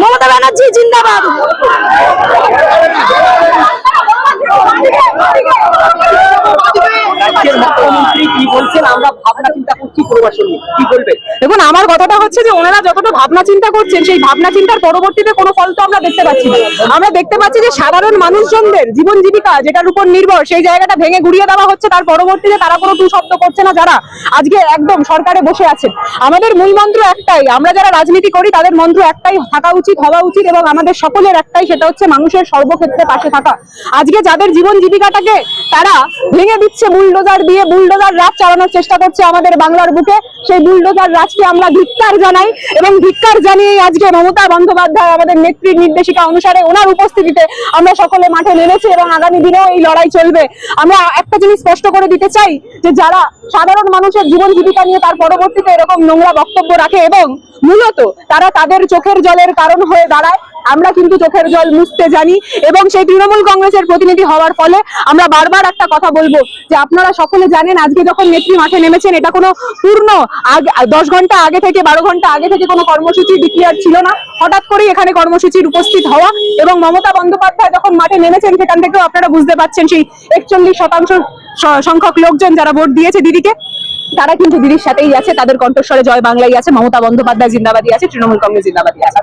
মমতা ব্যানার্জি জিন্দাবাদ। দেখুন, আমার কথাটা হচ্ছে যে ওনারা যতটা ভাবনা চিন্তা করছেন সেই ভাবনা চিন্তার পরবর্তীতে কোনো ফল তো আমরা দেখতে পাচ্ছি না। আমরা দেখতে পাচ্ছি যে সাধারণ মানুষজনদের জীবন জীবিকা যেটার উপর নির্ভর সেই জায়গাটা ভেঙে গুড়িয়ে দেওয়া হচ্ছে। তার পরবর্তীতে তারা কোনো টু শব্দ করছে না যারা আজকে একদম সরকারে বসে আছেন। আমাদের মূল মন্ত্র একটাই, আমরা যারা রাজনীতি করি তাদের মন্ত্র একটাই থাকা উচিত, হওয়া উচিত, এবং আমাদের সকলের একটাই, সেটা হচ্ছে মানুষের সর্বক্ষেত্রে পাশে থাকা। আজকে যাদের জীবন জীবিকাটাকে তারা ভেঙে দিচ্ছে বুলডোজার দিয়ে, বুলডোজার রাজ চালানোর চেষ্টা করছে আমাদের বাংলার বুকে, সেই বুলডোজার রাজকে আমরা ধিক্কার জানাই। এবং ধিক্কার জানিয়ে আজকে মমতা বন্দ্যোপাধ্যায় আমাদের নেত্রীর নির্দেশিকা অনুসারে ওনার উপস্থিতিতে আমরা সকলে মাঠে নেমেছি এবং আগামী দিনেও এই লড়াই চলবে। আমরা একটা জিনিস স্পষ্ট করে দিতে চাই যে যারা সাধারণ মানুষের জীবন জীবিকা নিয়ে তার পরবর্তীতে এরকম নোংরা বক্তব্য রাখে এবং মূলত তারা তাদের চোখের জলের কারণ হয়ে দাঁড়ায়, আমরা কিন্তু চোখের জল মুছতে জানি। এবং সেই তৃণমূল কংগ্রেসের প্রতিনিধি হওয়ার ফলে আমরা বারবার একটা কথা বলবো যে আপনারা সকলে জানেন আজকে যখন নেত্রী মাঠে নেমেছেন এটা কোনো পূর্ণ 10 ঘন্টা আগে থেকে 12 ঘন্টা আগে থেকে কোনো কর্মসূচি ডিক্লেয়ার ছিল না। হঠাৎ করেই এখানে কর্মসূচির উপস্থিত হওয়া এবং মমতা বন্দ্যোপাধ্যায় যখন মাঠে নেমেছেন সেখান থেকেও আপনারা বুঝতে পারছেন সেই 41% সংখ্যক লোকজন যারা ভোট দিয়েছে দিদিকে, তারা কিন্তু দিদির সাথেই আছে, তাদের কণ্ঠস্বরে জয় বাংলাই আছে, মমতা বন্দ্যোপাধ্যায় জিন্দাবাদী আছে, তৃণমূল কংগ্রেস জিন্দাবাদী আছে।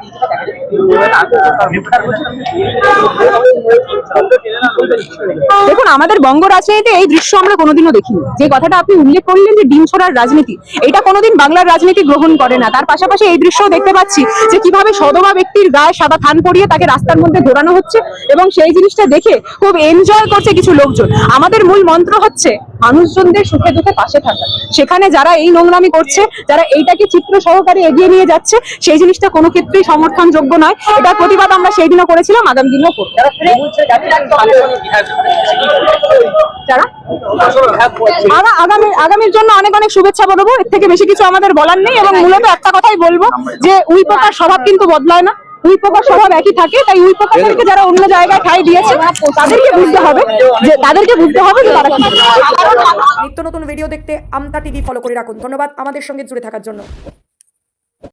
দেখুন, আমাদের বঙ্গ রাজনীতিতে এই দৃশ্য আমরা কোনোদিনও দেখিনি। যে কথাটা আপনি উল্লেখ করলেন যে ডিম ছোড়ার রাজনীতি, এটা কোনোদিন বাংলার রাজনীতি গ্রহণ করে না। তার পাশাপাশি এই দৃশ্য দেখতে পাচ্ছি যে কিভাবে সদবা ব্যক্তির গায়ে সাদা থান পরিয়ে তাকে রাস্তার মধ্যে ঘোরানো হচ্ছে এবং সেই জিনিসটা দেখে খুব এনজয় করছে কিছু লোকজন। আমাদের মূল মন্ত্র হচ্ছে মানুষজনদের সুখে দুঃখে পাশে থাকা। সেখানে যারা এই নোংরামি করছে, যারা এইটাকে চিত্র সহকারে এগিয়ে নিয়ে যাচ্ছে, সেই জিনিসটা কোনো ক্ষেত্রেই সমর্থনযোগ্য নয়। এটার প্রতিবাদ আমরা সেই দিনও করেছিলাম, আগামী দিনও করব। আগামীর জন্য অনেক অনেক শুভেচ্ছা বলবো, এর থেকে বেশি কিছু আমাদের বলার নেই। এবং মূলত একটা কথাই বলবো যে উই পোকার স্বভাব কিন্তু বদলায় না, উই পোকার স্বভাব একই থাকে। তাই উই পোকাদেরকে যারা অন্য জায়গায় ঠাঁই দিয়েছে তাদেরকে বুঝতে হবে যে তারা নিত্য নতুন ভিডিও দেখতে আমতা টিভি ফলো করে রাখুন। ধন্যবাদ আমাদের সঙ্গে জুড়ে থাকার জন্য।